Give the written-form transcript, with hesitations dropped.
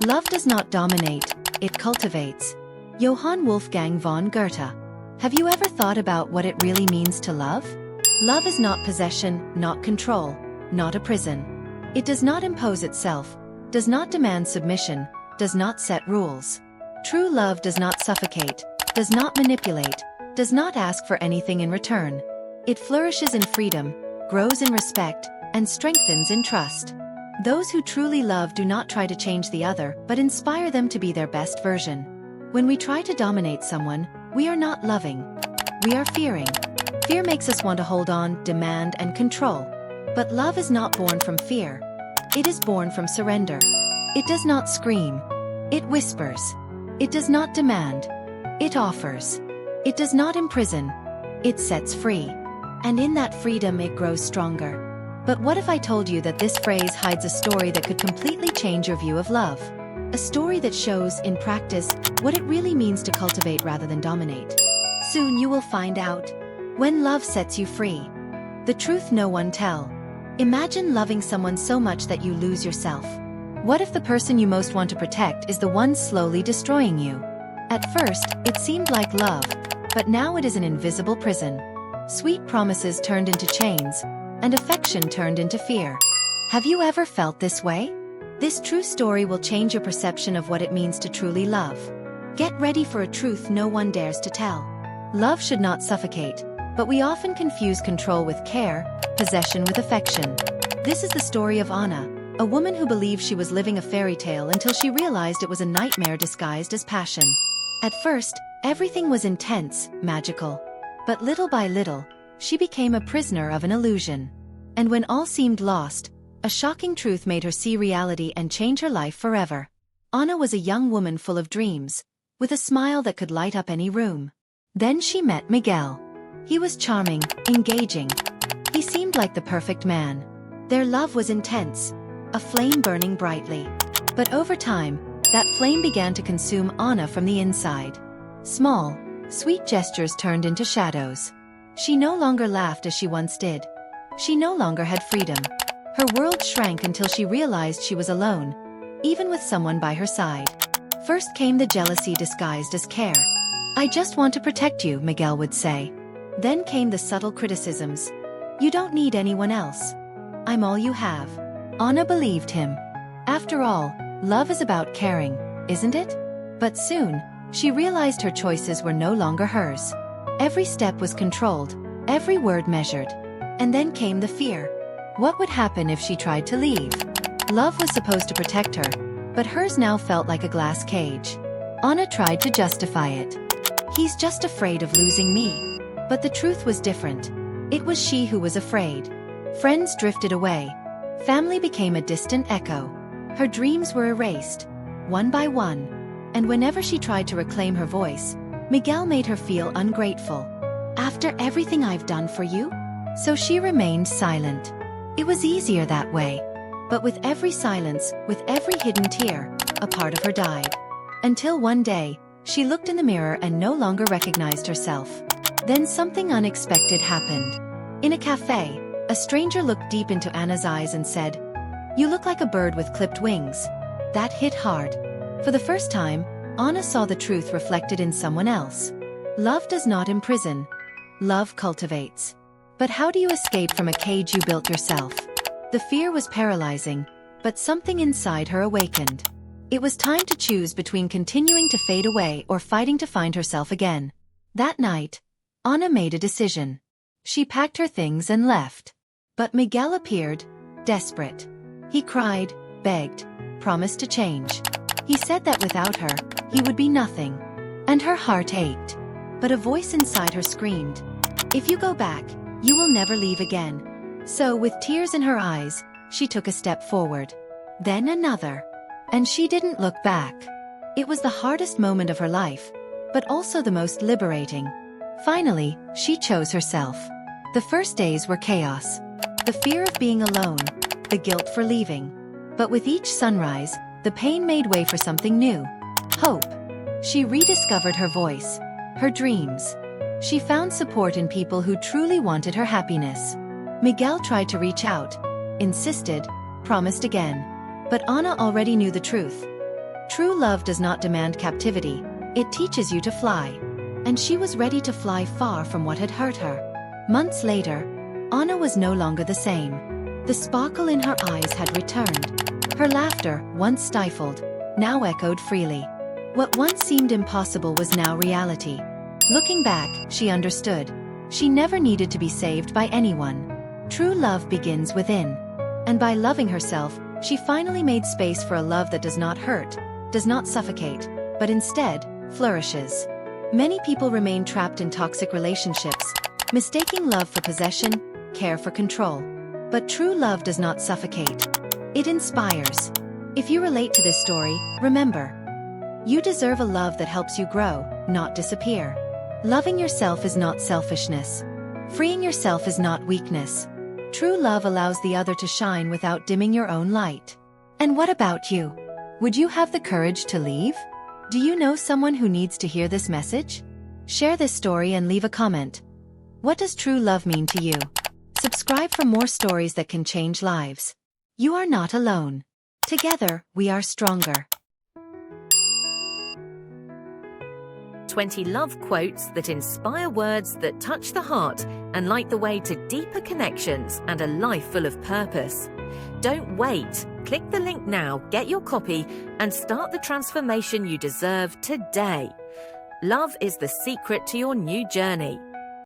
Love does not dominate, it cultivates. Johann Wolfgang von Goethe. Have you ever thought about what it really means to love? Love is not possession, not control, not a prison. It does not impose itself, does not demand submission, does not set rules. True love does not suffocate, does not manipulate, does not ask for anything in return. It flourishes in freedom, grows in respect, and strengthens in trust. Those who truly love do not try to change the other, but inspire them to be their best version. When we try to dominate someone, we are not loving. We are fearing. Fear makes us want to hold on, demand, and control. But love is not born from fear. It is born from surrender. It does not scream. It whispers. It does not demand. It offers. It does not imprison. It sets free. And in that freedom it grows stronger. But what if I told you that this phrase hides a story that could completely change your view of love? A story that shows, in practice, what it really means to cultivate rather than dominate. Soon you will find out. When love sets you free. The truth no one tell. Imagine loving someone so much that you lose yourself. What if the person you most want to protect is the one slowly destroying you? At first, it seemed like love, but now it is an invisible prison. Sweet promises turned into chains, and affection turned into fear. Have you ever felt this way? This true story will change your perception of what it means to truly love. Get ready for a truth no one dares to tell. Love should not suffocate, but we often confuse control with care, possession with affection. This is the story of Anna, a woman who believed she was living a fairy tale until she realized it was a nightmare disguised as passion. At first, everything was intense, magical. But little by little, she became a prisoner of an illusion. And when all seemed lost, a shocking truth made her see reality and change her life forever. Anna was a young woman full of dreams, with a smile that could light up any room. Then she met Miguel. He was charming, engaging. He seemed like the perfect man. Their love was intense, a flame burning brightly. But over time, that flame began to consume Anna from the inside. Small, sweet gestures turned into shadows. She no longer laughed as she once did. She no longer had freedom. Her world shrank until she realized she was alone, even with someone by her side. First came the jealousy disguised as care. "I just want to protect you," Miguel would say. Then came the subtle criticisms. "You don't need anyone else. I'm all you have." Anna believed him. After all, love is about caring, isn't it? But soon, she realized her choices were no longer hers. Every step was controlled, every word measured. And then came the fear. What would happen if she tried to leave? Love was supposed to protect her, but hers now felt like a glass cage. Anna tried to justify it. "He's just afraid of losing me." But the truth was different. It was she who was afraid. Friends drifted away. Family became a distant echo. Her dreams were erased, one by one. And whenever she tried to reclaim her voice, Miguel made her feel ungrateful. "After everything I've done for you?" So she remained silent. It was easier that way. But with every silence, with every hidden tear, a part of her died. Until one day, she looked in the mirror and no longer recognized herself. Then something unexpected happened. In a cafe, a stranger looked deep into Anna's eyes and said, "You look like a bird with clipped wings." That hit hard. For the first time, Anna saw the truth reflected in someone else. Love does not imprison. Love cultivates. But how do you escape from a cage you built yourself? The fear was paralyzing, but something inside her awakened. It was time to choose between continuing to fade away or fighting to find herself again. That night, Anna made a decision. She packed her things and left. But Miguel appeared, desperate. He cried, begged, promised to change. He said that without her, he would be nothing. And her heart ached. But a voice inside her screamed, "If you go back, you will never leave again." So with tears in her eyes, she took a step forward. Then another. And she didn't look back. It was the hardest moment of her life, but also the most liberating. Finally, she chose herself. The first days were chaos. The fear of being alone, the guilt for leaving. But with each sunrise, the pain made way for something new. Hope. She rediscovered her voice, her dreams. She found support in people who truly wanted her happiness. Miguel tried to reach out, insisted, promised again. But Anna already knew the truth. True love does not demand captivity, it teaches you to fly. And she was ready to fly far from what had hurt her. Months later, Anna was no longer the same. The sparkle in her eyes had returned. Her laughter, once stifled, now echoed freely. What once seemed impossible was now reality. Looking back, she understood. She never needed to be saved by anyone. True love begins within. And by loving herself, she finally made space for a love that does not hurt, does not suffocate, but instead, flourishes. Many people remain trapped in toxic relationships, mistaking love for possession, care for control. But true love does not suffocate. It inspires. If you relate to this story, remember, you deserve a love that helps you grow, not disappear. Loving yourself is not selfishness. Freeing yourself is not weakness. True love allows the other to shine without dimming your own light. And what about you? Would you have the courage to leave? Do you know someone who needs to hear this message? Share this story and leave a comment. What does true love mean to you? Subscribe for more stories that can change lives. You are not alone. Together, we are stronger. 20 love quotes that inspire words that touch the heart and light the way to deeper connections and a life full of purpose. Don't wait. Click the link now, get your copy, and start the transformation you deserve today. Love is the secret to your new journey.